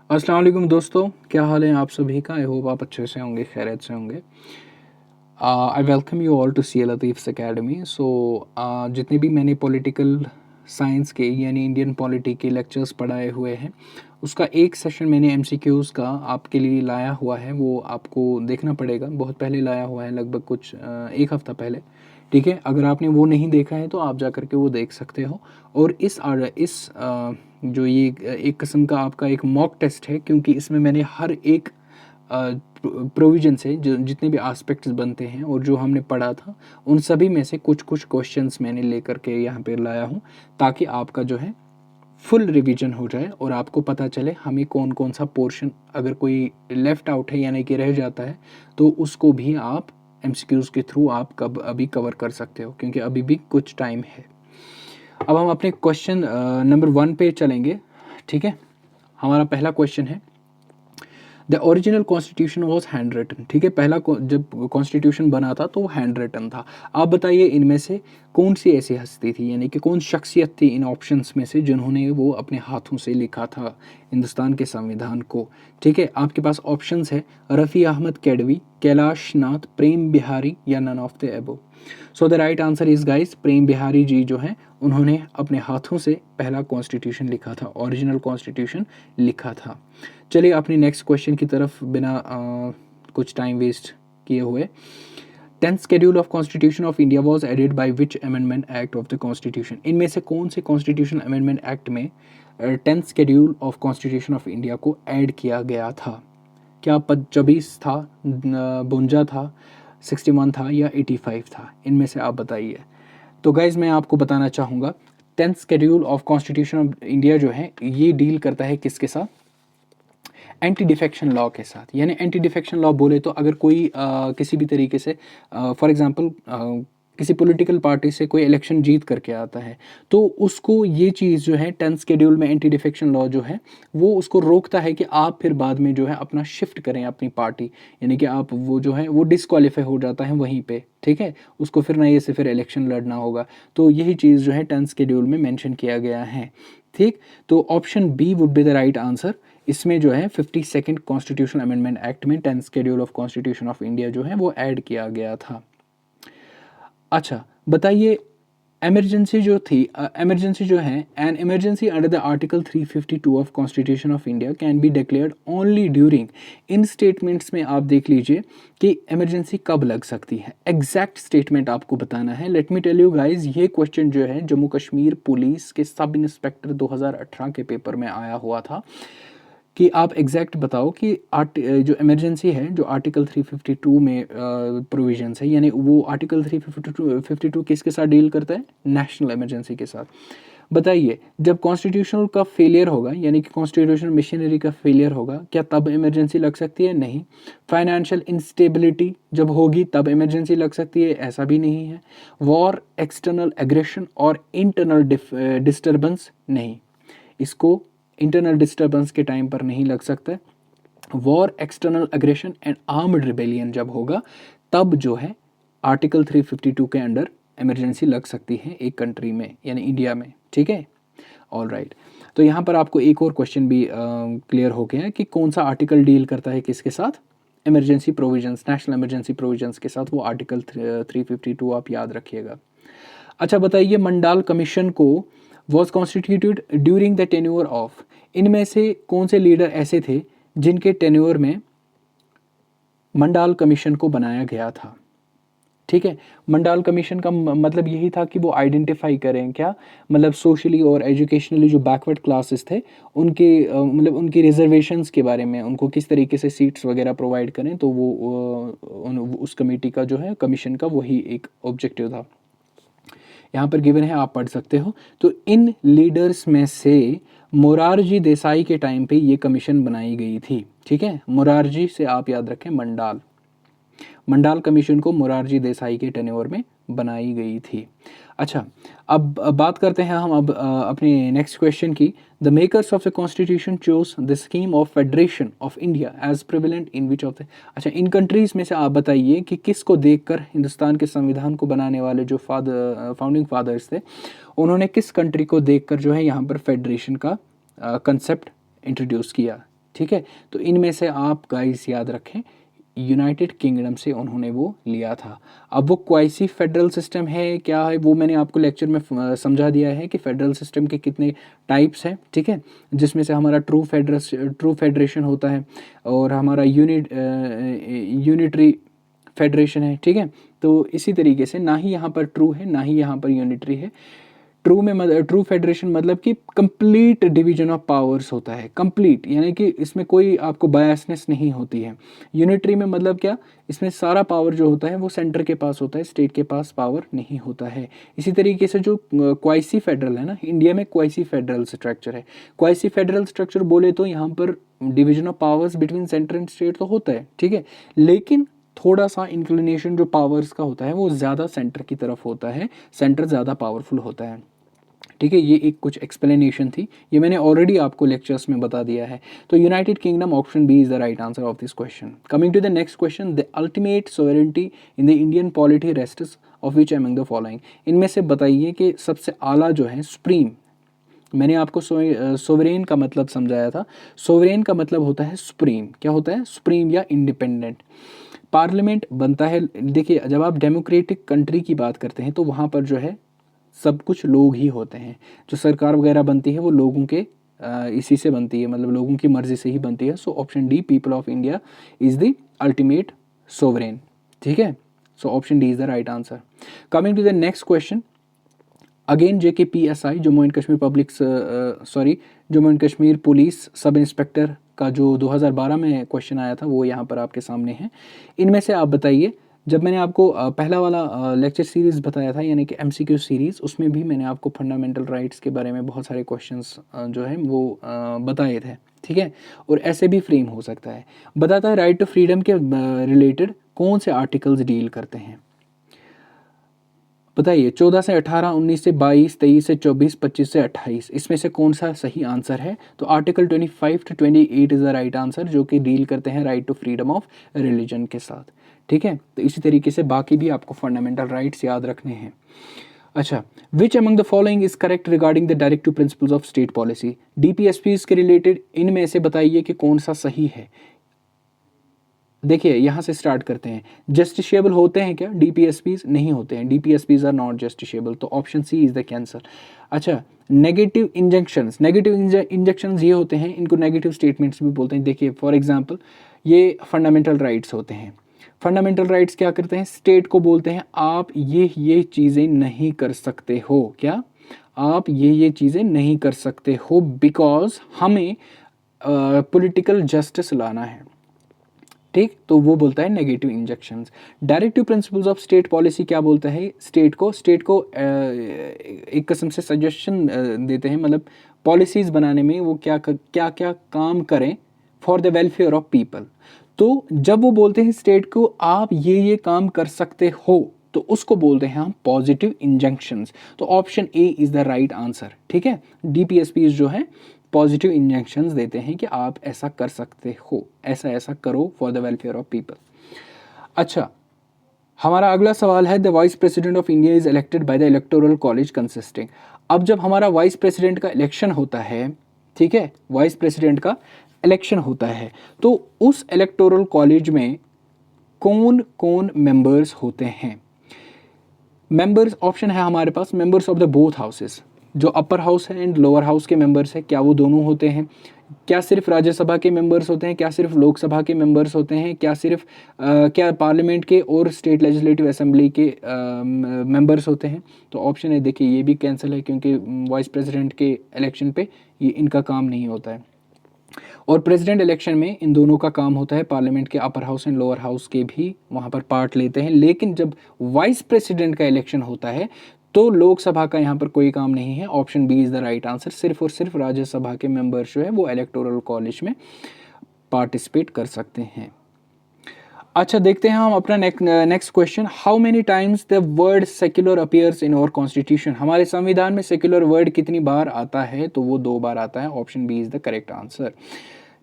अस्सलाम वालेकुम दोस्तों, क्या हाल है आप सभी का। आई होप आप अच्छे से होंगे, खैरियत से होंगे। I welcome you all to C Latif's academy. So जितने भी मैंने पॉलिटिकल साइंस के यानी इंडियन पॉलिटी के लेक्चर्स पढ़ाए हुए हैं, उसका एक सेशन मैंने एमसीक्यूज़ का आपके लिए लाया हुआ है। वो आपको देखना पड़ेगा, बहुत पहले लाया हुआ है, लगभग कुछ एक हफ़्ता पहले। ठीक है, अगर आपने वो नहीं देखा है तो आप जा कर के वो देख सकते हो। और जो ये एक किस्म का आपका एक मॉक टेस्ट है, क्योंकि इसमें मैंने हर एक प्रोविज़न से जो जितने भी एस्पेक्ट्स बनते हैं और जो हमने पढ़ा था, उन सभी में से कुछ कुछ क्वेश्चंस मैंने लेकर के यहाँ पे लाया हूँ, ताकि आपका जो है फुल रिवीजन हो जाए और आपको पता चले हमें कौन कौन सा पोर्शन, अगर कोई लेफ़्ट आउट है यानी कि रह जाता है, तो उसको भी आप एमसीक्यूज़ के थ्रू आप कब अभी कवर कर सकते हो, क्योंकि अभी भी कुछ टाइम है। अब हम अपने क्वेश्चन नंबर 1 पे चलेंगे। ठीक है, हमारा पहला क्वेश्चन है, the original constitution was hand written. ठीक है, जब कॉन्स्टिट्यूशन बना था तो वो हैंड रिटन था। आप बताइए इनमें से कौन सी ऐसी हस्ती थी, यानी कि कौन शख्सियत थी इन ऑप्शंस में से जिन्होंने वो अपने हाथों से लिखा था हिंदुस्तान के संविधान को। ठीक है, आपके पास ऑप्शंस है रफ़ी अहमद केडवी, कैलाश नाथ, प्रेम बिहारी या none of the above. So the right answer is guys, Prem Bihari ji जो हैं उन्होंने अपने हाथों से पहला कॉन्स्टिट्यूशन लिखा था, ओरिजिनल कॉन्स्टिट्यूशन लिखा था। चलिए अपने नेक्स्ट क्वेश्चन की तरफ बिना कुछ टाइम वेस्ट किए हुए। 10th schedule of constitution of India was added by which amendment act of the constitution. इनमें से कौन से कॉन्स्टिट्यूशन अमेंडमेंट एक्ट में 10th schedule of constitution of India को ऐड किया गया था? क्या 24 था, 52 था, 61 था या 85 था? इनमें से आप बताइए। तो गाइज मैं आपको बताना चाहूँगा, 10th schedule of constitution of India जो है ये डील करता है किसके साथ? एंटी डिफेक्शन लॉ के साथ। यानी एंटी डिफेक्शन लॉ बोले तो अगर कोई किसी भी तरीके से फॉर एग्जांपल किसी पॉलिटिकल पार्टी से कोई इलेक्शन जीत करके आता है, तो उसको ये चीज़ जो है 10th शेड्यूल में एंटी डिफेक्शन लॉ जो है वो उसको रोकता है कि आप फिर बाद में जो है अपना शिफ्ट करें अपनी पार्टी, यानी कि आप वो जो है वो डिसक्वालीफाई हो जाता है वहीं पे। ठीक है, उसको फिर नए से फिर इलेक्शन लड़ना होगा। तो यही चीज़ जो है 10th शेड्यूल में मेंशन किया गया है। ठीक, तो option B would be the right answer. इसमें जो है 52nd कॉन्स्टिट्यूशन अमेंडमेंट एक्ट में 10th schedule of constitution of India जो है वो ऐड किया गया था। अच्छा बताइए, इमरजेंसी जो थी, इमरजेंसी जो है, an emergency under the article 352 of constitution of India can be declared only during. In statements में आप देख लीजिए कि इमरजेंसी कब लग सकती है, एग्जैक्ट स्टेटमेंट आपको बताना है। Let me tell you guys, ये क्वेश्चन जो है जम्मू कश्मीर पुलिस के सब इंस्पेक्टर 2018 के पेपर में आया हुआ था कि आप एग्जैक्ट बताओ कि जो इमरजेंसी है, जो आर्टिकल 352 में प्रोविजंस है, यानी वो आर्टिकल 352 किसके साथ डील करता है? नेशनल इमरजेंसी के साथ। बताइए, जब कॉन्स्टिट्यूशनल का फेलियर होगा, यानी कि कॉन्स्टिट्यूशनल मशीनरी का फेलियर होगा, क्या तब इमरजेंसी लग सकती है? नहीं। फाइनेंशियल इंस्टेबिलिटी जब होगी तब इमरजेंसी लग सकती है? ऐसा भी नहीं है। वॉर, एक्सटर्नल एग्रेशन और इंटरनल डिस्टर्बेंस? नहीं, इसको इंटरनल डिस्टर्बेंस के टाइम पर नहीं लग सकता है। War, external aggression and armed rebellion जब होगा तब जो है आर्टिकल 352 के अंडर इमरजेंसी लग सकती है एक कंट्री में, यानी इंडिया में। ठीक है, ऑल राइट। तो यहाँ पर आपको एक और क्वेश्चन भी क्लियर हो गया है कि कौन सा आर्टिकल डील करता है किसके साथ? Emergency provisions, national emergency provisions के साथ। वो आर्टिकल 352 आप याद रखिएगा। अच्छा बताइए, मंडाल कमीशन को was constituted during the tenure of. इनमें से कौन से लीडर ऐसे थे जिनके टेन्योर में मंडाल कमीशन को बनाया गया था? ठीक है, मंडाल कमीशन का मतलब यही था कि वो आइडेंटिफाई करें, क्या मतलब सोशली और एजुकेशनली जो बैकवर्ड क्लासेस थे उनके मतलब उनकी रिजर्वेशंस के बारे में, उनको किस तरीके से सीट्स वगैरह प्रोवाइड करें। तो उस कमेटी का जो है, कमीशन का, वही एक ऑब्जेक्टिव था। यहाँ पर गिवन है, आप पढ़ सकते हो। तो इन लीडर्स में से मोरारजी देसाई के टाइम पे ये कमीशन बनाई गई थी। ठीक है, मोरारजी से आप याद रखें मंडाल, मंडाल कमीशन को मोरारजी देसाई के टेन्योर में बनाई गई थी। अच्छा, अब बात करते हैं हम अब अपने नेक्स्ट क्वेश्चन की। The makers of the constitution chose the scheme of federation of India as prevalent in which of the. अच्छा, इन कंट्रीज में से आप बताइए कि किसको देखकर हिंदुस्तान के संविधान को बनाने वाले जो फाउंडिंग फादर्स थे, उन्होंने किस कंट्री को देखकर जो है यहाँ पर फेडरेशन का कंसेप्ट इंट्रोड्यूस किया? ठीक है, तो इनमें से आप गाइस याद रखें यूनाइटेड किंगडम से उन्होंने वो लिया था। अब वो क्वाइसी फेडरल सिस्टम है क्या है, वो मैंने आपको लेक्चर में समझा दिया है कि फेडरल सिस्टम के कितने टाइप्स हैं, ठीक है, जिसमें से हमारा ट्रू फेडरेशन होता है और हमारा यूनिटरी फेडरेशन है, ठीक है। तो इसी तरीके से ना ही यहाँ पर ट्रू है ना ही यहाँ पर यूनिटरी है। ट्रू फेडरेशन मतलब कि कंप्लीट डिवीजन ऑफ पावर्स होता है, कंप्लीट, यानी कि इसमें कोई आपको बायसनेस नहीं होती है। यूनिटरी में मतलब क्या, इसमें सारा पावर जो होता है वो सेंटर के पास होता है, स्टेट के पास पावर नहीं होता है। इसी तरीके से जो क्वाइसी फेडरल है ना, इंडिया में क्वाइसी फेडरल स्ट्रक्चर है। क्वाइसी फेडरल स्ट्रक्चर बोले तो यहाँ पर division of powers between centre and state तो होता है, ठीक है, लेकिन थोड़ा सा इंक्लिनेशन जो पावर्स का होता है वो ज़्यादा सेंटर की तरफ होता है, सेंटर ज़्यादा पावरफुल होता है, ठीक है। ये एक कुछ एक्सप्लेनेशन थी, ये मैंने ऑलरेडी आपको लेक्चर्स में बता दिया है। तो United Kingdom, option B is the right answer of this question. Coming to the next question, the ultimate sovereignty in the Indian polity rests of which among the following. इनमें से बताइए कि सबसे आला जो है सुप्रीम, मैंने आपको सोवरेन का मतलब समझाया था। सोवरेन का मतलब होता है सुप्रीम, क्या होता है, सुप्रीम या इंडिपेंडेंट। पार्लियामेंट बनता है, देखिए जब आप डेमोक्रेटिक कंट्री की बात करते हैं तो वहाँ पर जो है सब कुछ लोग ही होते हैं, जो सरकार वगैरह बनती है वो लोगों के इसी से बनती है, मतलब लोगों की मर्जी से ही बनती है। So option D, people of India is the ultimate sovereign, ठीक है। So option D is the right answer. Coming to the next question, again JKPSI, Jammu and Kashmir Jammu and Kashmir police sub inspector का जो 2012 में क्वेश्चन आया था वो यहाँ पर आपके सामने है। इनमें से आप बताइए, जब मैंने आपको पहला वाला लेक्चर सीरीज़ बताया था यानी कि MCQ सीरीज़, उसमें भी मैंने आपको फंडामेंटल राइट्स के बारे में बहुत सारे क्वेश्चंस जो है वो बताए थे, ठीक है, और ऐसे भी फ्रेम हो सकता है। बताता है राइट टू फ्रीडम के रिलेटेड कौन से आर्टिकल्स डील करते हैं, बताइए। 14 से 18, 19 से 22, 23 से 24, 25 से 28, इसमें से कौन सा सही आंसर है। तो article 25 to 28 is the right answer, जो कि डील करते हैं right to freedom of religion के साथ, ठीक है। तो इसी तरीके से बाकी भी आपको फंडामेंटल राइट्स याद रखने हैं। अच्छा, विच among the following is correct regarding the directive principles of state policy. DPSPs के रिलेटेड इनमें से बताइए कि कौन सा सही है। देखिए यहाँ से स्टार्ट करते हैं, जस्टिसेबल होते हैं क्या DPSPs, नहीं होते हैं, DPSPs आर नॉट जस्टिसेबल, तो option C is the answer. अच्छा, नेगेटिव इंजेक्शंस ये होते हैं, इनको नेगेटिव स्टेटमेंट्स भी बोलते हैं। देखिए फॉर एग्जांपल ये फंडामेंटल राइट्स होते हैं। फंडामेंटल राइट्स क्या करते हैं, स्टेट को बोलते हैं आप ये चीज़ें नहीं कर सकते हो, क्या आप ये चीज़ें नहीं कर सकते हो, बिकॉज हमें पॉलिटिकल जस्टिस लाना है, ठीक, तो वो बोलता है negative injections. Directive principles of state policy क्या बोलता है, स्टेट को एक किस्म से सजेशन देते हैं, मतलब पॉलिसीज़ बनाने में वो क्या क्या काम करें for the welfare of people. तो जब वो बोलते हैं स्टेट को आप ये काम कर सकते हो, तो उसको बोलते हैं हम पॉजिटिव इंजेक्शंस। तो option A is the right answer, ठीक है। DPSPs जो है पॉजिटिव इंजेक्शंस देते हैं कि आप ऐसा कर सकते हो, ऐसा ऐसा करो for the welfare of people. अच्छा, हमारा अगला सवाल है, the vice president of India is elected by the electoral college consisting. अब जब हमारा वाइस प्रेसिडेंट का इलेक्शन होता है, ठीक है, वाइस प्रेसिडेंट का इलेक्शन होता है, तो उस इलेक्टोरल कॉलेज में कौन कौन मेंबर्स होते हैं। मेंबर्स ऑप्शन है हमारे पास, members of the both houses, जो अपर हाउस है एंड लोअर हाउस के मेंबर्स हैं, क्या वो दोनों होते हैं, क्या सिर्फ राज्यसभा के मेंबर्स होते हैं, क्या सिर्फ लोकसभा के मेंबर्स होते हैं, क्या सिर्फ क्या पार्लियामेंट के और स्टेट लेजिस्लेटिव असेंबली के मेंबर्स होते हैं। तो ऑप्शन है, देखिए ये भी कैंसिल है क्योंकि वाइस प्रेसिडेंट के इलेक्शन पे ये इनका काम नहीं होता है, और प्रेसिडेंट इलेक्शन में इन दोनों का काम होता है, पार्लियामेंट के upper house and lower house के भी वहाँ पर पार्ट लेते हैं। लेकिन जब वाइस प्रेसिडेंट का इलेक्शन होता है तो लोकसभा का यहाँ पर कोई काम नहीं है। Option B is the right answer, सिर्फ और सिर्फ राज्यसभा के मेंबर्स जो है वो इलेक्टोरल कॉलेज में पार्टिसिपेट कर सकते हैं। अच्छा, देखते हैं हम अपना next question, how many times the word secular appears in our constitution. हमारे संविधान में सेक्युलर वर्ड कितनी बार आता है, तो वो 2 बार आता है। Option B is the correct answer.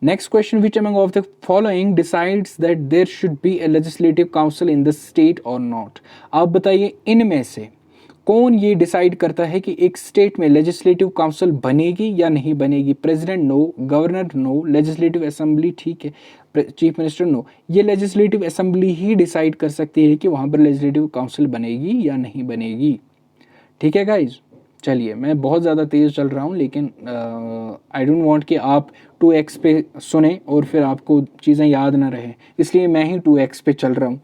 Next question, which among of the following decides that there should be a legislative council in the state और नॉट। आप बताइए इनमें से कौन ये डिसाइड करता है कि एक स्टेट में लेजिस्लेटिव काउंसिल बनेगी या नहीं बनेगी? President no, governor no, legislative assembly ठीक है, चीफ मिनिस्टर नो। ये लेजिस्लेटिव असेंबली ही डिसाइड कर सकती है कि वहाँ पर लेजिस्लेटिव काउंसिल बनेगी या नहीं बनेगी। ठीक है गाइज, चलिए मैं बहुत ज़्यादा तेज़ चल रहा हूँ, लेकिन आई डोंट वांट कि आप 2x पे सुने और फिर आपको चीज़ें याद ना रहें, इसलिए मैं ही 2x पे चल रहा हूँ।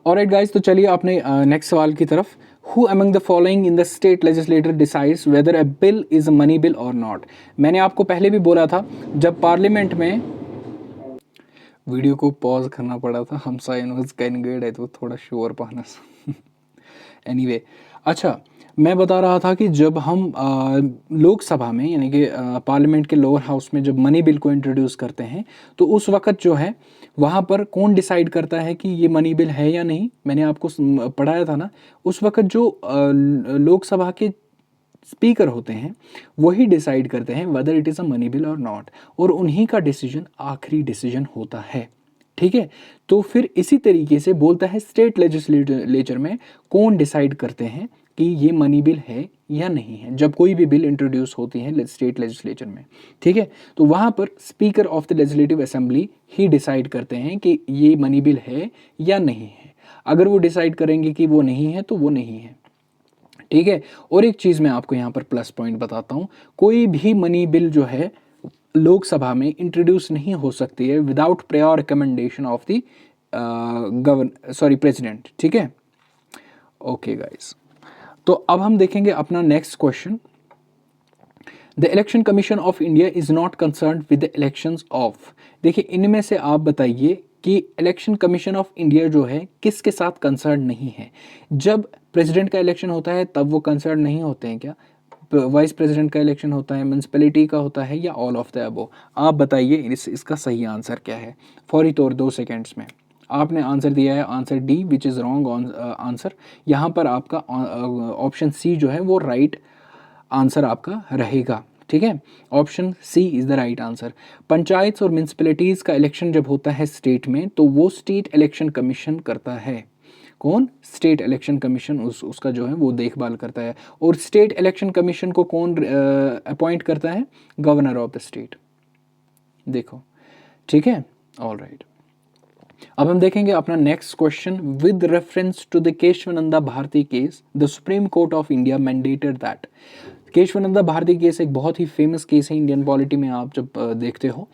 ऑलराइट गाइज, तो चलिए अपने नेक्स्ट सवाल की तरफ। Who among the following in the state legislator decides whether a bill is a money bill और नॉट? मैंने आपको पहले भी बोला था, जब पार्लियामेंट में, वीडियो को पॉज करना पड़ा था, हम साइनस कैनगेड है तो थोड़ा शोर पानस एनीवे अच्छा, मैं बता रहा था कि जब हम लोकसभा में यानी कि पार्लियामेंट के लोअर हाउस में जब मनी बिल को इंट्रोड्यूस करते हैं, तो उस वक्त जो है वहाँ पर कौन डिसाइड करता है कि ये मनी बिल है या नहीं? मैंने आपको पढ़ाया था ना, उस वक्त जो लोकसभा के स्पीकर होते हैं वही डिसाइड करते हैं whether it is a money bill और नॉट, और उन्हीं का डिसीजन आखिरी डिसीजन होता है। ठीक है, तो फिर इसी तरीके से बोलता है स्टेट लेजिस्लेचर में कौन डिसाइड करते हैं कि ये मनी बिल है या नहीं है, जब कोई भी बिल इंट्रोड्यूस होती है स्टेट लेजिस्लेचर में। ठीक है, तो वहाँ पर speaker of the legislative assembly ही डिसाइड करते हैं कि ये मनी बिल है या नहीं है। अगर वो डिसाइड करेंगे कि वो नहीं है तो वो नहीं है। ठीक है, और एक चीज़ मैं आपको यहाँ पर प्लस पॉइंट बताता हूँ, कोई भी मनी बिल जो है लोकसभा में इंट्रोड्यूस नहीं हो सकती है without prior recommendation of the president. ठीक है, ओके गाइस, तो अब हम देखेंगे अपना next question. The election commission of India is not concern with the elections of. देखिए, इनमें से आप बताइए कि इलेक्शन कमीशन ऑफ इंडिया जो है किसके साथ कंसर्न नहीं है? जब प्रेसिडेंट का इलेक्शन होता है तब वो कंसर्न नहीं होते हैं क्या? वाइस प्रेसिडेंट का इलेक्शन होता है, म्यूनसिपैलिटी का होता है, या ऑल ऑफ द अबव? आप बताइए इसका सही आंसर क्या है? फौरी तौर 2 सेकेंड्स में। आपने आंसर दिया है answer D which is wrong answer. यहाँ पर आपका ऑप्शन सी जो है वो राइट आंसर आपका रहेगा। ठीक है, option C is the right answer. Panchayat और म्यूनसिपैलिटीज़ का इलेक्शन जब होता है स्टेट में, तो वो स्टेट इलेक्शन कमीशन करता है। कौन? स्टेट इलेक्शन कमीशन उसका जो है वो देखभाल करता है। और स्टेट इलेक्शन कमीशन को कौन अपॉइंट करता है? Governor of the state. देखो, ठीक है, ऑल राइट। अब हम देखेंगे अपना next question. With reference to the Keshavananda Bharati case, the supreme court of India mandated that. Keshavananda Bharati case एक बहुत ही फेमस केस है इंडियन पॉलिटी में, आप जब देखते हो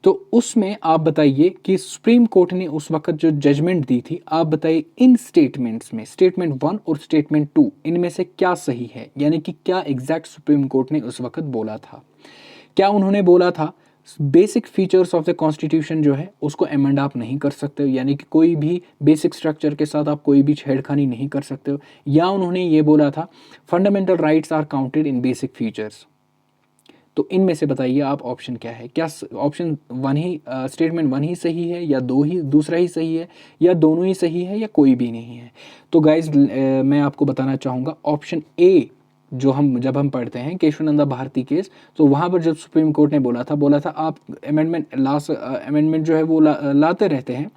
तो उसमें आप बताइए कि सुप्रीम कोर्ट ने उस वक्त जो जजमेंट दी थी, आप बताइए इन स्टेटमेंट्स में, स्टेटमेंट 1 और स्टेटमेंट 2, इनमें से क्या सही है? यानी कि क्या एग्जैक्ट सुप्रीम कोर्ट ने उस वक्त बोला था? क्या उन्होंने बोला था basic features of the constitution जो है उसको अमेंड आप नहीं कर सकते हो, यानी कि कोई भी बेसिक स्ट्रक्चर के साथ आप कोई भी छेड़खानी नहीं कर सकते हो? या उन्होंने ये बोला था fundamental rights are counted in basic features? तो इनमें से बताइए आप ऑप्शन क्या है? क्या ऑप्शन 1 ही स्टेटमेंट 1 ही सही है, या दूसरा ही सही है, या दोनों ही सही है, या कोई भी नहीं है? तो गाइज मैं आपको बताना चाहूँगा ऑप्शन ए, जो जब हम पढ़ते हैं केशवानंदा भारती केस, तो वहाँ पर जब सुप्रीम कोर्ट ने बोला था आप अमेंडमेंट जो है वो लाते रहते हैं,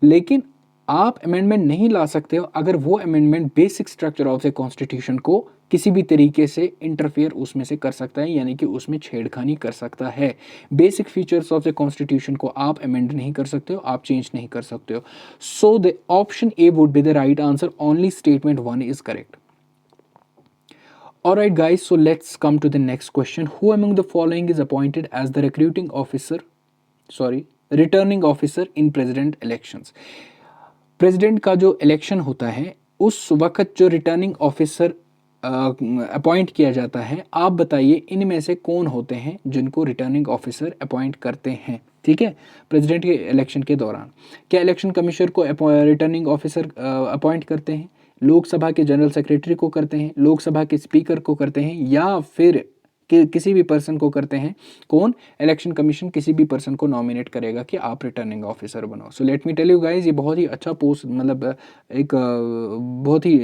लेकिन आप अमेंडमेंट नहीं ला सकते हो अगर वो amendment basic structure of the constitution को किसी भी तरीके से इंटरफेयर उसमें से कर सकता है, यानी कि उसमें छेड़खानी कर सकता है। Basic features of the constitution को आप अमेंड नहीं कर सकते हो, आप चेंज नहीं कर सकते हो। So the option A would be the right answer, only statement 1 is correct. Alright guys, so let's come to the next question. Who among the following is appointed as the returning officer in president elections? President का जो election होता है उस वक्त जो returning officer appoint किया जाता है, आप बताइए इनमें से कौन होते हैं जिनको रिटर्निंग ऑफिसर अपॉइंट करते हैं? ठीक है, प्रेसिडेंट के इलेक्शन के दौरान क्या इलेक्शन कमिश्नर को रिटर्निंग ऑफिसर अपॉइंट करते हैं, लोकसभा के जनरल सेक्रेटरी को करते हैं, लोकसभा के स्पीकर को करते हैं, या फिर किसी भी पर्सन को करते हैं? कौन? इलेक्शन कमीशन किसी भी पर्सन को नॉमिनेट करेगा कि आप रिटर्निंग ऑफिसर बनो। So let me tell you guys, ये बहुत ही अच्छा पोस्ट, मतलब एक बहुत ही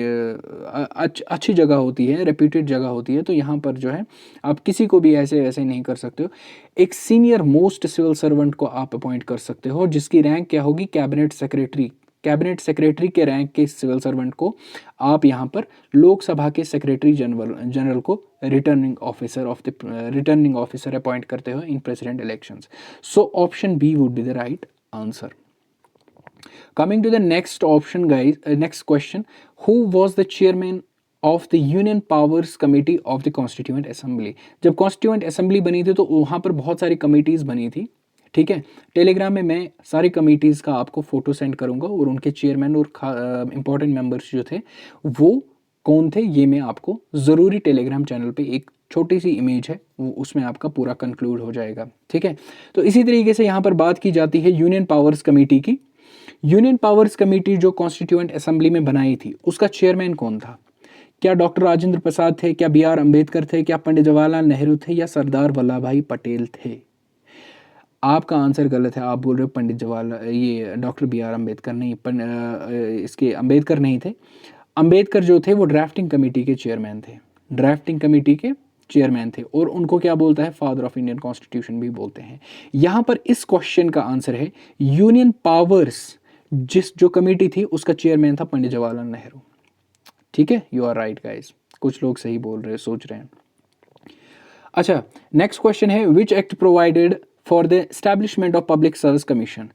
अच्छी जगह होती है, रेप्यूटेड जगह होती है। तो यहाँ पर जो है आप किसी को भी ऐसे नहीं कर सकते हो। एक सीनियर मोस्ट सिविल सर्वेंट को आप अपॉइंट कर सकते हो, जिसकी रैंक क्या होगी? Cabinet secretary. कैबिनेट सेक्रेटरी के रैंक के सिविल सर्वेंट को आप यहाँ पर लोकसभा के सेक्रेटरी जनरल को रिटर्निंग ऑफिसर अपॉइंट करते हो in president elections. So option B would be the right answer. Coming to the next option, guys, next question. Who was the chairman of the Union Powers Committee of the Constituent Assembly? जब Constituent Assembly बनी थी तो वहाँ पर बहुत सारी committees बनी थी. ठीक है, टेलीग्राम में मैं सारी कमिटीज़ का आपको फोटो सेंड करूँगा और उनके चेयरमैन और इम्पोर्टेंट मेंबर्स जो थे वो कौन थे ये मैं आपको ज़रूरी टेलीग्राम चैनल पे एक छोटी सी इमेज है वो उसमें आपका पूरा कंक्लूड हो जाएगा. ठीक है, तो इसी तरीके से यहाँ पर बात की जाती है यूनियन पावर्स कमेटी की. यूनियन पावर्स कमेटी जो कॉन्स्टिट्यूएंट असेंबली में बनाई थी उसका चेयरमैन कौन था? क्या डॉक्टर राजेंद्र प्रसाद थे, क्या बी आर अम्बेडकर थे, क्या पंडित जवाहरलाल नेहरू थे या सरदार वल्लभ भाई पटेल थे? आपका आंसर गलत है. आप बोल रहे हो पंडित जवाहरलाल, ये डॉक्टर बी आर अम्बेडकर नहीं, इसके अम्बेडकर नहीं थे. अम्बेडकर जो थे वो ड्राफ्टिंग कमेटी के चेयरमैन थे. ड्राफ्टिंग कमेटी के चेयरमैन थे और उनको क्या बोलता है, फादर ऑफ इंडियन कॉन्स्टिट्यूशन भी बोलते हैं. यहाँ पर इस क्वेश्चन का आंसर है यूनियन पावर्स. जो कमेटी थी उसका चेयरमैन था पंडित जवाहरलाल नेहरू. ठीक है, यू आर राइट गाइस. कुछ लोग सही बोल रहे हैं, सोच रहे हैं. अच्छा, नेक्स्ट क्वेश्चन है which act provided for the establishment of public service commission?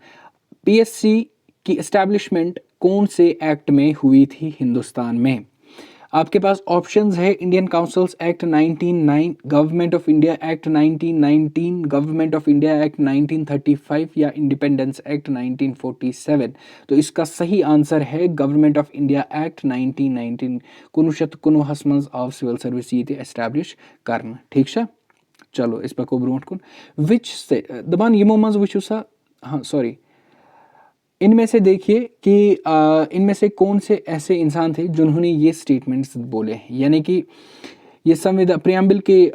PSC की एस्टैब्लिशमेंट कौन से एक्ट में हुई थी हिंदुस्तान में? आपके पास ऑप्शंस है Indian councils act 1909, government of India act 1919, government of India act 1935 या इंडिपेंडेंस एक्ट 1947. तो इसका सही आंसर है गवर्नमेंट ऑफ इंडिया एक्ट 1919. 1919 मंज आव सिविल सर्विस ये एस्टैब्लिश करना. ठीक है, चलो इस पर को ब्रोट कुन विच से दबान यमो मंज वुचो सा. हाँ सॉरी, इनमें से देखिए कि इनमें से कौन से ऐसे इंसान थे जिन्होंने ये स्टेटमेंट्स बोले हैं. यानी कि ये संविधान प्रियम्बल के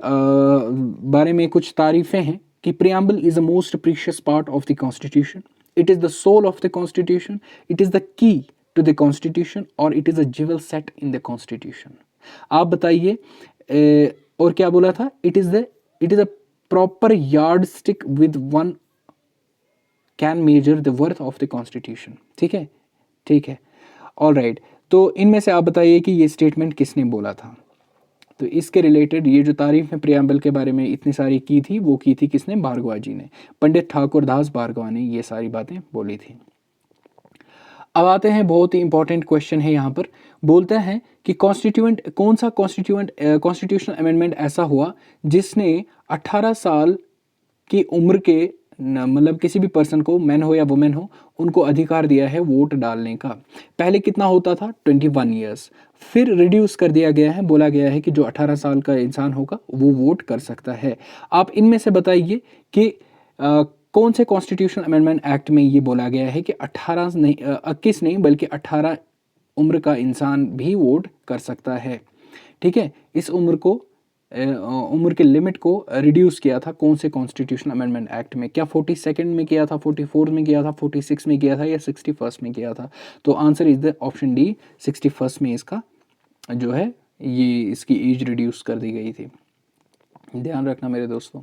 बारे में कुछ तारीफें हैं कि preamble is the most precious part of the constitution, it is the soul of the constitution, it is the key to the constitution और it is a jewel set in the constitution. आप बताइए. और क्या बोला था, it is a proper yardstick with one can measure the worth of the constitution. ठीक है, ठीक है, ऑल राइट. तो इनमें से आप बताइए कि ये स्टेटमेंट किसने बोला था. तो इसके रिलेटेड ये जो तारीफ है प्रियम्बल के बारे में इतनी सारी की थी, वो की थी किसने? भार्गवा जी ने. पंडित ठाकुर दास भार्गवा ने ये सारी बातें बोली थी. अब आते हैं, बहुत ही इंपॉर्टेंट क्वेश्चन है यहाँ पर. बोलते हैं कि कौन सा कॉन्स्टिट्यूशनल अमेंडमेंट ऐसा हुआ जिसने 18 साल की उम्र के मतलब किसी भी पर्सन को, मैन हो या वुमेन हो, उनको अधिकार दिया है वोट डालने का. पहले कितना होता था? 21 ईयर्स. फिर रिड्यूस कर दिया गया है, बोला गया है कि जो 18 साल का इंसान होगा वो वोट कर सकता है. आप इनमें से बताइए कि कौन से कॉन्स्टिट्यूशनल अमेंडमेंट एक्ट में ये बोला गया है कि 18 नहीं 21 नहीं बल्कि 18 उम्र का इंसान भी वोट कर सकता है. ठीक है, इस उम्र के लिमिट को रिड्यूस किया था कौन से कॉन्स्टिट्यूशनल अमेंडमेंट एक्ट में? क्या 42nd में किया था, 44 में किया था, 46 में किया था या 61 में किया था? तो answer is the option D, 61 में इसका जो है ये इसकी एज रिड्यूस कर दी गई थी. ध्यान रखना मेरे दोस्तों.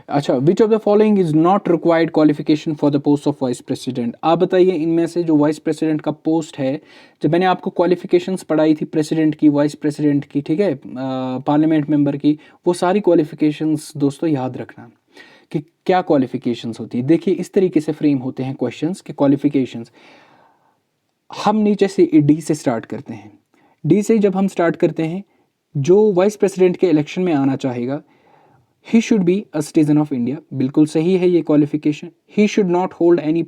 अच्छा, विच of the following is not required qualification for the post of vice president? आप बताइए इनमें से जो वाइस प्रेसिडेंट का पोस्ट है, जब मैंने आपको क्वालिफिकेशंस पढ़ाई थी प्रेसिडेंट की, वाइस प्रेसिडेंट की, ठीक है, पार्लियामेंट मेंबर की, वो सारी क्वालिफिकेशंस दोस्तों याद रखना कि क्या क्वालिफिकेशंस होती है. देखिए इस तरीके से फ्रेम होते हैं क्वेश्चंस के क्वालिफिकेशंस. हम नीचे से डी से स्टार्ट करते हैं. डी से जब हम स्टार्ट करते हैं, जो वाइस प्रेसिडेंट के इलेक्शन में आना चाहेगा, ही should be a citizen of India. बिल्कुल सही है ये qualification. He should not hold any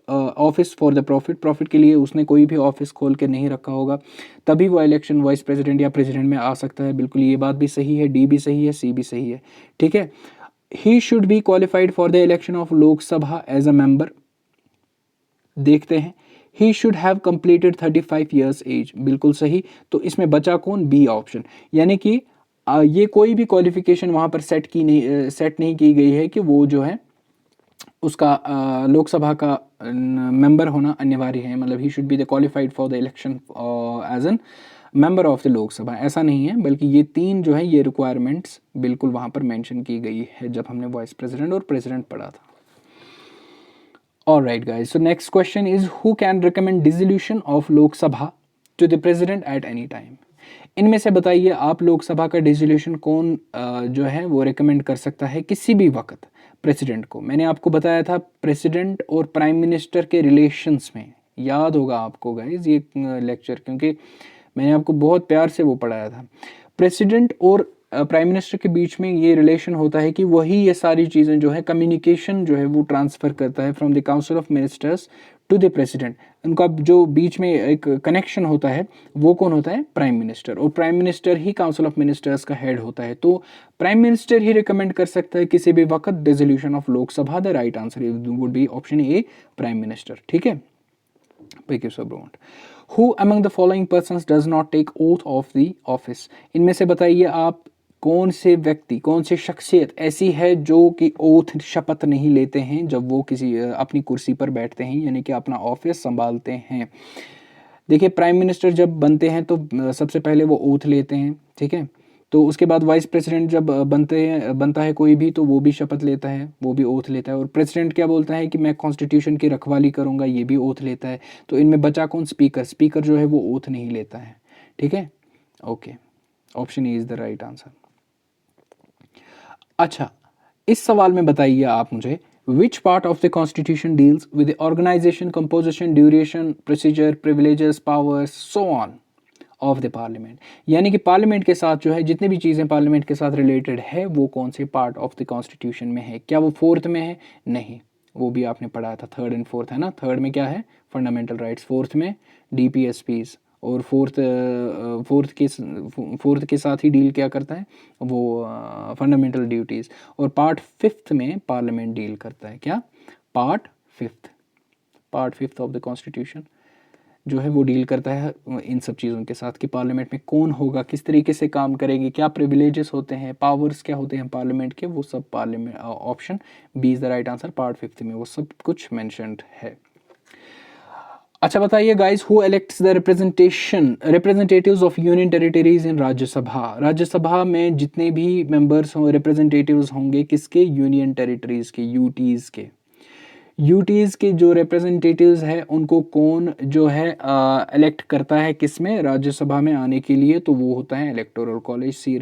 office for the profit के लिए उसने कोई भी ऑफिस खोल के नहीं रखा होगा, तभी वो इलेक्शन वाइस प्रेसिडेंट या प्रेसिडेंट में आ सकता है. बिल्कुल ये बात भी सही है, डी भी सही है, सी भी सही है. ठीक है, he should be qualified for the election of Lok Sabha as a member. देखते हैं, he should have completed 35 years age. बिल्कुल सही. तो इसमें बचा कौन? B option. यानी कि ये कोई भी क्वालिफिकेशन वहाँ पर सेट नहीं की गई है कि वो जो है उसका लोकसभा का मेंबर होना अनिवार्य है. मतलब he should be the qualified for the election as an member of the Lok Sabha, ऐसा नहीं है. बल्कि ये तीन जो है ये रिक्वायरमेंट्स बिल्कुल वहाँ पर मेंशन की गई है जब हमने वाइस प्रेसिडेंट और प्रेसिडेंट पढ़ा था. All right, guys. So next question is who can recommend dissolution of Lok Sabha to the president at any time? इनमें से बताइए आप लोकसभा का डिसोल्यूशन कौन जो है वो रेकमेंड कर सकता है किसी भी वक्त प्रेसिडेंट को। मैंने आपको बताया था प्रेसिडेंट और प्राइम मिनिस्टर के रिलेशंस में, याद होगा आपको गाइज ये लेक्चर, क्योंकि मैंने आपको बहुत प्यार से वो पढ़ाया था। प्रेसिडेंट और प्राइम मिनिस्टर के बीच में ये रिलेशन होता है कि वही ये सारी चीज़ें जो है कम्युनिकेशन जो है वो ट्रांसफ़र करता है from the council of ministers to the president. उनका जो बीच में एक कनेक्शन होता है वो कौन होता है? Prime minister. और प्राइम मिनिस्टर ही काउंसिल ऑफ मिनिस्टर्स का हेड होता है, तो प्राइम मिनिस्टर ही रिकमेंड कर सकता है किसी भी वक्त dissolution of Lok Sabha. The right answer would be option A, prime minister. ठीक है, Who among the following persons does not take oath of the office? इनमें से बताइए आप कौन से व्यक्ति, कौन से शख्सियत ऐसी है जो कि ओथ शपथ नहीं लेते हैं जब वो किसी अपनी कुर्सी पर बैठते हैं, यानी कि अपना ऑफिस संभालते हैं। देखिए प्राइम मिनिस्टर जब बनते हैं तो सबसे पहले वो ओथ लेते हैं, ठीक है। तो उसके बाद वाइस प्रेसिडेंट जब बनता है कोई भी, तो वो भी शपथ लेता है, वो भी ओथ लेता है। और प्रेसिडेंट क्या बोलता है कि मैं कॉन्स्टिट्यूशन की रखवाली करूँगा, ये भी ओथ लेता है। तो इनमें बचा कौन? स्पीकर। स्पीकर जो है वो ओथ नहीं लेता है, ठीक है। Okay, option A is the right answer. अच्छा, इस सवाल में बताइए आप मुझे which part of the constitution deals with the organization, composition, duration, procedure, privileges, powers, so on of the parliament। यानी कि पार्लियामेंट के साथ जो है जितनी भी चीज़ें पार्लियामेंट के साथ रिलेटेड है वो कौन से पार्ट ऑफ द कॉन्स्टिट्यूशन में है। क्या वो फोर्थ में है? नहीं, वो भी आपने पढ़ा था, थर्ड एंड फोर्थ है ना। थर्ड में क्या है? Fundamental rights. फोर्थ में DPSPs। और फोर्थ के साथ ही डील क्या करता है वो? Fundamental duties. और पार्ट फिफ्थ में पार्लियामेंट डील करता है। क्या? Part fifth of the constitution जो है वो डील करता है इन सब चीज़ों के साथ कि पार्लियामेंट में कौन होगा, किस तरीके से काम करेगी, क्या प्रिविलेजेस होते हैं, पावर्स क्या होते हैं पार्लियामेंट के, वो सब parliament option B is the right answer. Part fifth में वो सब कुछ मेंशन्ड है। अच्छा बताइए guys, who elects the representatives of union territories in Rajya Sabha? Rajya Sabha में जितने भी मेंबर्स हों, रिप्रेजेंटेटिव्स होंगे किसके? यूनियन टेरिटरीज के, यूटीज़ के। यूटीज़ के जो रिप्रेजेंटेटिव्स हैं उनको कौन जो है इलेक्ट करता है किस में? राज्यसभा में आने के लिए, तो वो होता है electoral college. C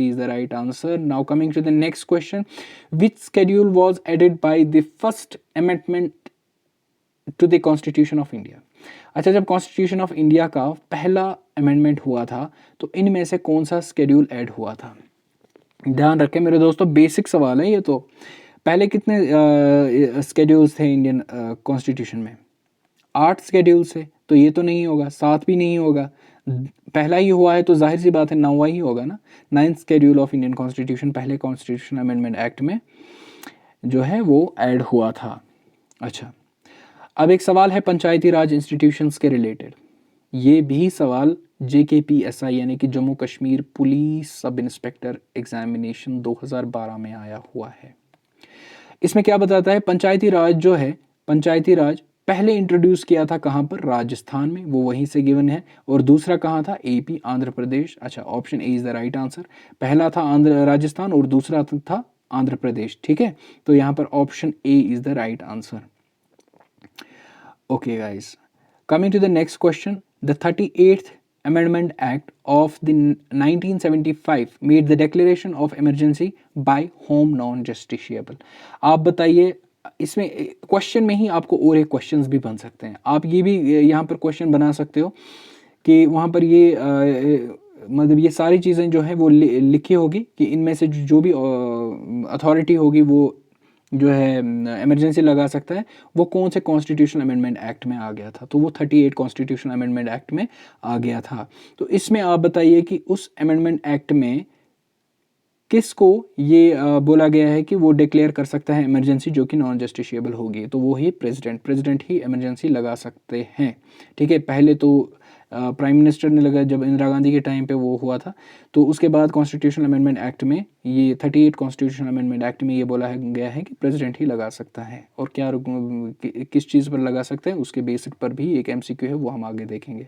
is the right answer. Now coming to the next question, which schedule was added by the first amendment to the constitution of India? अच्छा, जब कॉन्स्टिट्यूशन ऑफ इंडिया का पहला अमेंडमेंट हुआ था तो इनमें से कौन सा स्केड्यूल ऐड हुआ था? ध्यान रखें मेरे दोस्तों, बेसिक सवाल है ये। तो पहले कितने स्केड्यूल्स थे इंडियन कॉन्स्टिट्यूशन में? 8 स्केड्यूल्स थे, तो ये तो नहीं होगा, 7 भी नहीं होगा, पहला ही हुआ है तो जाहिर सी बात है 9वां ही होगा ना। 9th schedule of Indian constitution पहले कॉन्स्टिट्यूशन अमेंडमेंट एक्ट में जो है वो ऐड हुआ था। अच्छा, अब एक सवाल है पंचायती राज इंस्टीट्यूशंस के रिलेटेड। ये भी सवाल JKPSI यानी कि Jammu Kashmir police sub inspector examination 2012 में आया हुआ है। इसमें क्या बताता है? पंचायती राज जो है, पंचायती राज पहले इंट्रोड्यूस किया था कहाँ पर? राजस्थान में, वो वहीं से गिवन है। और दूसरा कहाँ था? AP, आंध्र प्रदेश। अच्छा, option A is the right answer. पहला था राजस्थान और दूसरा था आंध्र प्रदेश, ठीक है। तो यहाँ पर option A is the right answer. Okay guys, coming to the next question, the 38th Amendment Act of the 1975 made the declaration of emergency by whom non-justiciable। आप बताइए, इसमें क्वेश्चन में ही आपको और एक क्वेश्चंस भी बन सकते हैं। आप ये भी यहाँ पर क्वेश्चन बना सकते हो कि वहाँ पर ये मतलब ये सारी चीज़ें जो है वो लिखी होगी कि इनमें से जो भी अथॉरिटी होगी वो जो है इमरजेंसी लगा सकता है, वो कौन से कॉन्स्टिट्यूशन अमेंडमेंट एक्ट में आ गया था? तो वो 38 कॉन्स्टिट्यूशन अमेंडमेंट एक्ट में आ गया था। तो इसमें आप बताइए कि उस अमेंडमेंट एक्ट में किसको ये बोला गया है कि वो डिक्लेयर कर सकता है इमरजेंसी जो कि नॉन जस्टिशिएबल होगी? तो वो ही प्रेसिडेंट ही इमरजेंसी लगा सकते हैं, ठीक है। पहले तो प्राइम मिनिस्टर ने लगा जब इंदिरा गांधी के टाइम पे वो हुआ था। तो उसके बाद कॉन्स्टिट्यूशन अमेंडमेंट एक्ट में, ये 38 कॉन्स्टिट्यूशन अमेंडमेंट एक्ट में ये बोला गया है कि प्रेसिडेंट ही लगा सकता है। और क्या किस चीज़ पर लगा सकते हैं उसके बेसिक पर भी एक MCQ है, वो हम आगे देखेंगे।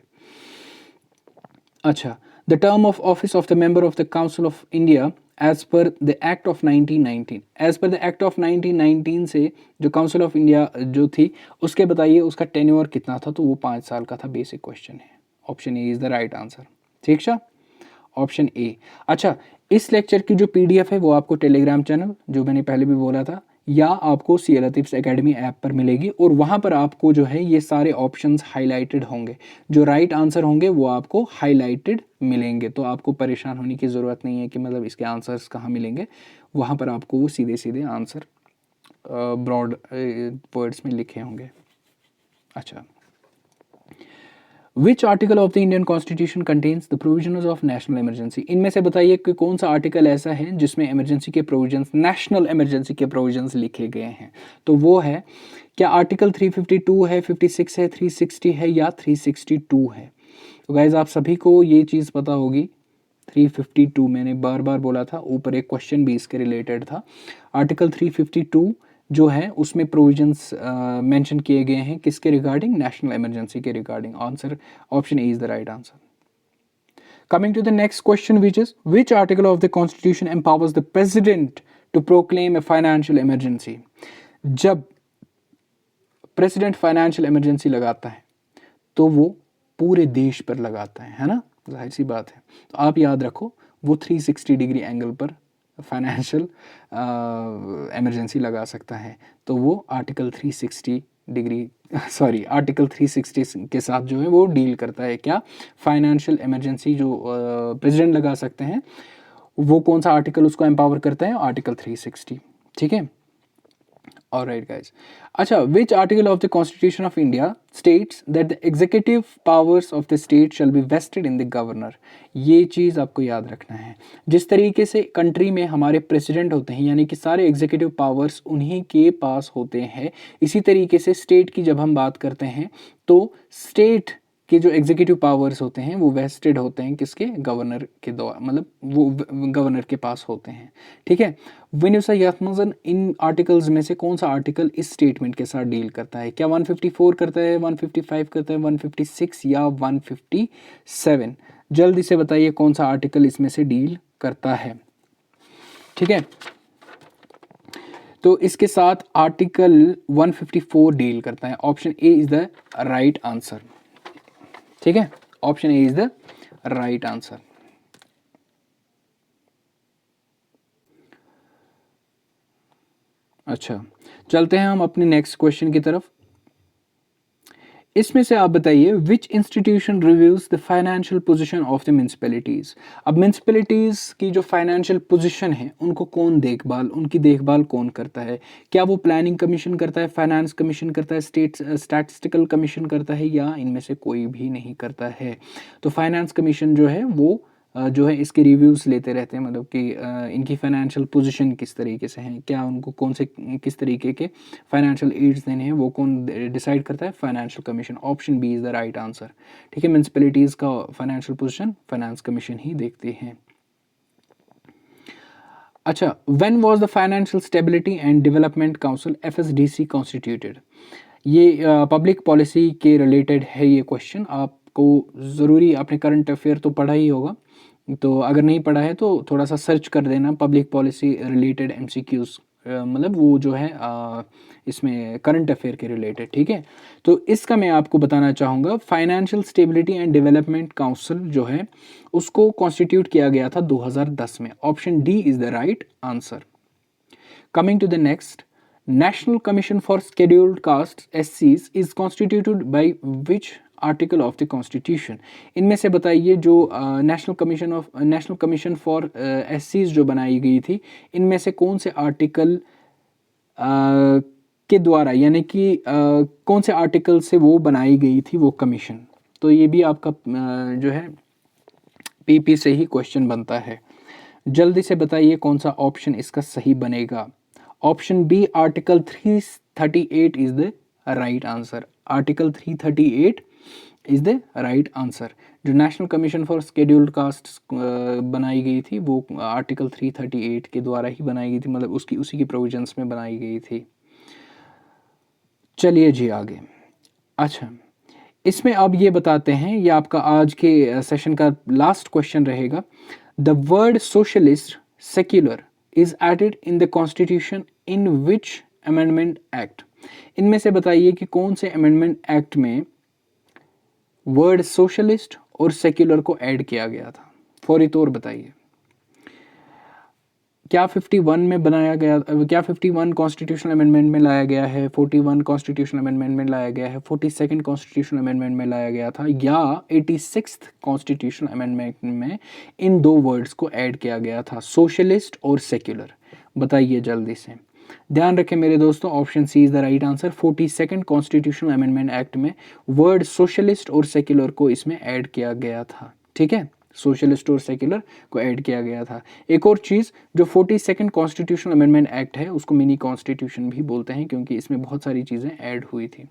अच्छा, the term of office of the member of the council of India as per the act of 1919, as per the act of 1919 से जो काउंसिल ऑफ इंडिया जो थी उसके बताइए उसका टेन्योर कितना था, तो वो 5 साल का था। बेसिक क्वेश्चन है, option A is the right answer. ठीक है, ऑप्शन ए। अच्छा, इस लेक्चर की जो पीडीएफ है वो आपको टेलीग्राम चैनल, जो मैंने पहले भी बोला था, या आपको सी लतीफ़ एकेडमी ऐप पर मिलेगी, और वहाँ पर आपको जो है ये सारे ऑप्शंस हाईलाइटेड होंगे, जो राइट आंसर होंगे वो आपको हाईलाइटेड मिलेंगे। तो आपको परेशान होने की ज़रूरत नहीं है कि मतलब इसके आंसर्स कहाँ मिलेंगे, वहाँ पर आपको वो सीधे सीधे आंसर ब्रॉड वर्ड्स में लिखे होंगे। अच्छा, which article of the Indian constitution contains the provisions of national emergency, इनमें से बताइए कि कौन सा आर्टिकल ऐसा है जिसमें इमरजेंसी के प्रोविजंस, नेशनल इमरजेंसी के प्रोविजंस लिखे गए हैं। तो वो है, क्या आर्टिकल 352 है, 56 है, 360 है, या 362 है। तो गाइज आप सभी को ये चीज़ पता होगी, 352 मैंने बार बार बोला था, ऊपर एक क्वेश्चन भी इसके रिलेटेड था। आर्टिकल 352 जो है उसमें प्रोविजंस मेंशन किए गए हैं किसके रिगार्डिंग, नेशनल इमरजेंसी के regarding. Answer option A is the right answer. Coming to the next question which is, which article of the constitution empowers the president to proclaim a financial emergency. जब president financial emergency लगाता है तो वो पूरे देश पर लगाता है ना, जाहिर सी बात है। तो आप याद रखो वो 360 डिग्री एंगल पर फाइनेंशियल इमरजेंसी लगा सकता है। तो वो आर्टिकल 360 डिग्री सॉरी आर्टिकल 360 के साथ जो है वो डील करता है। क्या, फाइनेंशियल इमरजेंसी जो प्रेसिडेंट लगा सकते हैं, वो कौन सा आर्टिकल उसको एम्पावर करता है, आर्टिकल 360। ठीक है, ऑलराइट गाइस। अच्छा, which article of the constitution of India states that the executive powers of the state shall be vested in the governor. ये चीज़ आपको याद रखना है। जिस तरीके से कंट्री में हमारे प्रेसिडेंट होते हैं, यानी कि सारे एग्जीक्यूटिव पावर्स उन्हीं के पास होते हैं, इसी तरीके से स्टेट की जब हम बात करते हैं तो स्टेट के जो एग्जीक्यूटिव पावर्स होते हैं वो वेस्टेड होते हैं किसके, गवर्नर के द्वारा, मतलब वो गवर्नर के पास होते हैं। ठीक है, विनिसा यात्मजन, इन आर्टिकल्स में से कौन सा आर्टिकल इस स्टेटमेंट के साथ डील करता है। क्या 154 करता है, 155 करता है, 156 या 157। जल्दी से बताइए कौन सा आर्टिकल इसमें से डील करता है। ठीक है, तो इसके साथ आर्टिकल 154 डील करता है। Option A is the right answer. ठीक है, option A is the right answer. अच्छा, चलते हैं हम अपने नेक्स्ट क्वेश्चन की तरफ। इसमें से आप बताइए, विच institution reviews the financial position of the municipalities. अब म्यूनसिपैलिटीज की जो फाइनेंशियल पोजीशन है उनको कौन उनकी देखभाल कौन करता है। क्या वो प्लानिंग कमीशन करता है, फाइनेंस कमीशन करता है, स्टैटिस्टिकल कमीशन करता है, या इनमें से कोई भी नहीं करता है। तो फाइनेंस कमीशन जो है वो जो है इसके रिव्यूज़ लेते रहते हैं, मतलब कि इनकी फाइनेंशियल पोजीशन किस तरीके से हैं, क्या उनको कौन से किस तरीके के फाइनेंशियल एड्स देने हैं, वो कौन डिसाइड करता है, financial commission. Option B is the right answer. ठीक है, म्यूनसिपैलिटीज़ का फाइनेंशियल पोजीशन फाइनेंस कमीशन ही देखते हैं। अच्छा, when was the financial stability and development council FSDC constituted. ये पब्लिक पॉलिसी के रिलेटेड है ये क्वेश्चन। आपको ज़रूरी आपने करंट अफेयर तो पढ़ा ही होगा, तो अगर नहीं पढ़ा है तो थोड़ा सा सर्च कर देना पब्लिक पॉलिसी रिलेटेड MCQs, मतलब वो जो है इसमें करंट अफेयर के रिलेटेड। ठीक है, तो इसका मैं आपको बताना चाहूँगा, financial stability and development council जो है उसको कॉन्स्टिट्यूट किया गया था 2010 में। Option D is the right answer. Coming to the next, national commission for scheduled caste SCs is constituted by which article of the constitution. इनमें से बताइए जो नेशनल कमीशन फॉर SCs जो बनाई गई थी, इनमें से कौन से आर्टिकल के द्वारा, यानी कि कौन से आर्टिकल से वो बनाई गई थी वो कमीशन। तो ये भी आपका जो है PP से ही क्वेश्चन बनता है। जल्दी से बताइए कौन सा ऑप्शन इसका सही बनेगा। Option B article 338 is the right answer. Article 338 is the right answer. जो national commission for scheduled caste बनाई गई थी वो आर्टिकल 338 के द्वारा ही बनाई गई थी, मतलब उसी के प्रोविजंस में बनाई गई थी। चलिए जी आगे। अच्छा, इसमें अब ये बताते हैं, ये आपका आज के सेशन का लास्ट क्वेश्चन रहेगा। The word socialist secular is added in the constitution in which amendment act. इनमें से बताइए कि कौन से अमेंडमेंट एक्ट में वर्ड सोशलिस्ट और सेक्युलर को ऐड किया गया था, फौरी तौर बताइए। क्या 51 में बनाया गया, क्या 51 कॉन्स्टिट्यूशनल अमेंडमेंट में लाया गया है, 41 कॉन्स्टिट्यूशनल अमेंडमेंट में लाया गया है, 42nd कॉन्स्टिट्यूशनल अमेंडमेंट में लाया गया था, या 86th कॉन्स्टिट्यूशनल अमेंडमेंट में इन दो वर्ड्स को ऐड किया गया था, सोशलिस्ट और सेक्युलर? बताइए जल्दी से। ध्यान रखें मेरे दोस्तों, option C is the right answer. 42nd constitutional amendment act में वर्ड सोशलिस्ट और सेक्युलर को इसमें ऐड किया गया था। ठीक है, सोशलिस्ट और सेक्युलर को ऐड किया गया था। एक और चीज़, जो 42nd कॉन्स्टिट्यूशनल अमेंडमेंट एक्ट है उसको मिनी कॉन्स्टिट्यूशन भी बोलते हैं, क्योंकि इसमें बहुत सारी चीज़ें ऐड हुई थी।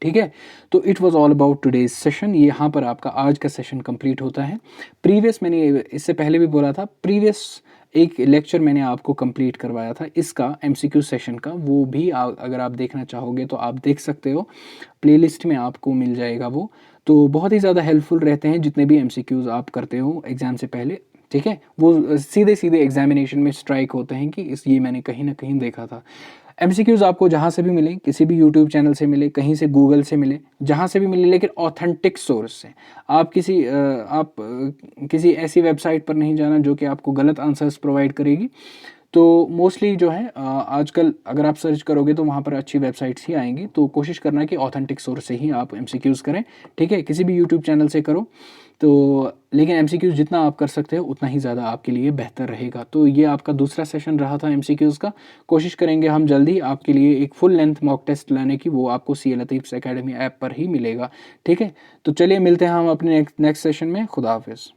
ठीक है, तो it was all about today's session. यहाँ पर आपका आज का सेशन कंप्लीट होता है। प्रीवियस, मैंने इससे पहले भी बोला था, प्रीवियस एक लेक्चर मैंने आपको कंप्लीट करवाया था इसका, एमसीक्यू सेशन का, वो भी अगर आप देखना चाहोगे तो आप देख सकते हो, प्लेलिस्ट में आपको मिल जाएगा वो। तो बहुत ही ज़्यादा हेल्पफुल रहते हैं जितने भी एमसीक्यूज़ आप करते हो एग्ज़ाम से पहले। ठीक है, वो सीधे सीधे एग्जामिनेशन में स्ट्राइक होते हैं कि ये मैंने कहीं ना कहीं देखा था। एमसीक्यूज़ आपको जहाँ से भी मिले, किसी भी यूट्यूब चैनल से मिले, कहीं से गूगल से मिले, जहाँ से भी मिले, लेकिन ऑथेंटिक सोर्स से। आप किसी ऐसी वेबसाइट पर नहीं जाना जो कि आपको गलत आंसर्स प्रोवाइड करेगी। तो मोस्टली जो है आजकल अगर आप सर्च करोगे तो वहाँ पर अच्छी वेबसाइट्स ही आएंगी। तो कोशिश करना कि ऑथेंटिक सोर्स से ही आप एमसीक्यूज़ करें। ठीक है, किसी भी यूट्यूब चैनल से करो तो, लेकिन एमसीक्यूज़ जितना आप कर सकते हो उतना ही ज़्यादा आपके लिए बेहतर रहेगा। तो ये आपका दूसरा सेशन रहा था एमसीक्यूज़ का। कोशिश करेंगे हम जल्दी आपके लिए एक फुल लेंथ मॉक टेस्ट लाने की, वो आपको सी लतीफ़ एकेडमी ऐप पर ही मिलेगा। ठीक है, तो चलिए मिलते हैं हम अपने नेक्स्ट सेशन में। खुदा हाफिज़।